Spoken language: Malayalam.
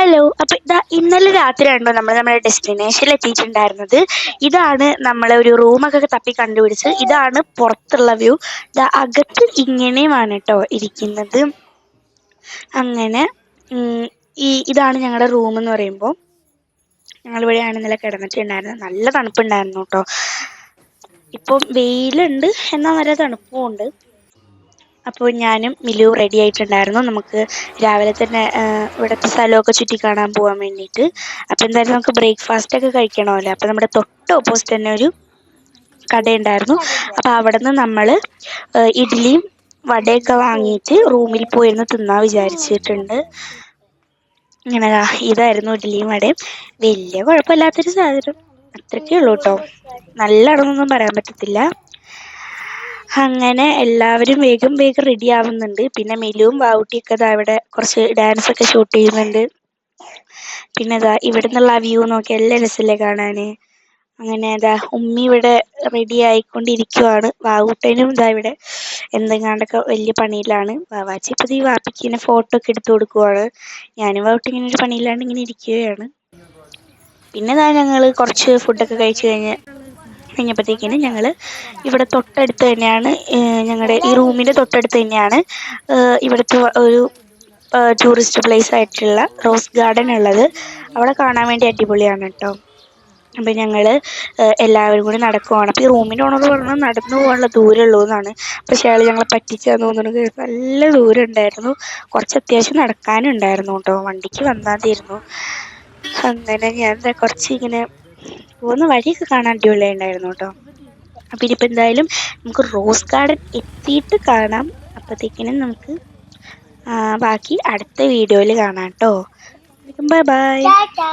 ഹലോ. അപ്പോൾ ഇതാ ഇന്നലെ രാത്രിയാണല്ലോ നമ്മുടെ ഡെസ്റ്റിനേഷനിൽ എത്തിയിട്ടുണ്ടായിരുന്നത്. ഇതാണ് നമ്മൾ ഒരു റൂമൊക്കെ തപ്പി കണ്ടുപിടിച്ച്. ഇതാണ് പുറത്തുള്ള വ്യൂ. അകത്ത് ഇങ്ങനെയുമാണ് കേട്ടോ ഇരിക്കുന്നത്. അങ്ങനെ ഇതാണ് ഞങ്ങളുടെ റൂം എന്ന് പറയുമ്പോൾ. ഞങ്ങളിവിടെയാണ് ഇന്നലെ കിടന്നിട്ടുണ്ടായിരുന്നത്. നല്ല തണുപ്പുണ്ടായിരുന്നു കേട്ടോ. ഇപ്പം വെയിലുണ്ട്, എന്നാൽ നല്ല തണുപ്പും ഉണ്ട്. അപ്പോൾ ഞാനും മിലു റെഡി ആയിട്ടുണ്ടായിരുന്നു. നമുക്ക് രാവിലെ തന്നെ ഇവിടുത്തെ സ്ഥലമൊക്കെ ചുറ്റി കാണാൻ പോകാൻ വേണ്ടിയിട്ട്. അപ്പോൾ എന്തായാലും നമുക്ക് ബ്രേക്ക്ഫാസ്റ്റ് ഒക്കെ കഴിക്കണമല്ലോ. അപ്പോൾ നമ്മുടെ തൊട്ട് ഓപ്പോസിറ്റ് തന്നെ ഒരു കടയുണ്ടായിരുന്നു. അപ്പോൾ അവിടെ നിന്ന് നമ്മൾ ഇഡ്ഡലിയും വടയൊക്കെ വാങ്ങിയിട്ട് റൂമിൽ പോയിരുന്ന് തിന്നാൻ വിചാരിച്ചിട്ടുണ്ട്. ഇങ്ങനെ ഇതായിരുന്നു ഇഡ്ഡലിയും വടയും. വലിയ കുഴപ്പമില്ലാത്തൊരു സാധനം, അത്രയ്ക്കേ ഉള്ളൂ കേട്ടോ. നല്ലതാണെന്നൊന്നും പറയാൻ പറ്റത്തില്ല. അങ്ങനെ എല്ലാവരും വേഗം റെഡി ആവുന്നുണ്ട്. പിന്നെ മിലുവും ബാവുട്ടിയൊക്കെ ഇവിടെ കുറച്ച് ഡാൻസ് ഒക്കെ ഷൂട്ട് ചെയ്യുന്നുണ്ട്. പിന്നെ ഇവിടെ നിന്നുള്ള ആ വ്യൂ നോക്കി എല്ലാ രസമല്ലേ കാണാൻ. അങ്ങനെ ഉമ്മി ഇവിടെ റെഡി ആയിക്കൊണ്ടിരിക്കുവാണ്. വാവൂട്ടനും ഇവിടെ എന്തെങ്ങാണ്ടൊക്കെ വലിയ പണിയിലാണ്. വാവാച്ചി ഇപ്പോൾ ഈ വാപ്പിക്ക് ഇങ്ങനെ ഫോട്ടോ ഒക്കെ എടുത്തു കൊടുക്കുവാണ്. ഞാനും വാവൂട്ടി ഇങ്ങനെ ഒരു പണിയില്ലാണ്ട് ഇങ്ങനെ ഇരിക്കുകയാണ്. പിന്നെ ഞങ്ങൾ കുറച്ച് ഫുഡൊക്കെ കഴിച്ച് കഴിഞ്ഞപ്പോഴത്തേക്കിന് ഞങ്ങൾ ഇവിടെ തൊട്ടടുത്ത് തന്നെയാണ്, ഞങ്ങളുടെ ഈ റൂമിൻ്റെ തൊട്ടടുത്ത് തന്നെയാണ് ഇവിടുത്തെ ഒരു ടൂറിസ്റ്റ് പ്ലേസ് ആയിട്ടുള്ള റോസ് ഗാർഡൻ ഉള്ളത്. അവിടെ കാണാൻ വേണ്ടി അടിപൊളിയാണ് കേട്ടോ. അപ്പം ഞങ്ങൾ എല്ലാവരും കൂടി നടക്കുവാണ്. അപ്പോൾ ഈ റൂമിൻ്റെ ഓണർ പറഞ്ഞാൽ നടന്നു പോകാനുള്ള ദൂരമുള്ളൂ എന്നാണ്. പക്ഷേ അയാൾ ഞങ്ങളെ പറ്റിച്ചാന്ന് തോന്നുന്നത്. നല്ല ദൂരം ഉണ്ടായിരുന്നു, കുറച്ച് അത്യാവശ്യം നടക്കാനുണ്ടായിരുന്നു കേട്ടോ. വണ്ടിക്ക് വന്നാൽ തീരുന്നു. അങ്ങനെ ഞാൻ കുറച്ച് ഇങ്ങനെ പോകുന്ന വഴിയൊക്കെ കാണാൻ അടിപൊളിയുണ്ടായിരുന്നു കേട്ടോ. അപ്പം ഇനിയിപ്പോൾ എന്തായാലും നമുക്ക് റോസ് ഗാർഡൻ എത്തിയിട്ട് കാണാം. അപ്പോഴത്തേക്കിനും നമുക്ക് ബാക്കി അടുത്ത വീഡിയോയിൽ കാണാം കേട്ടോ. Bye bye.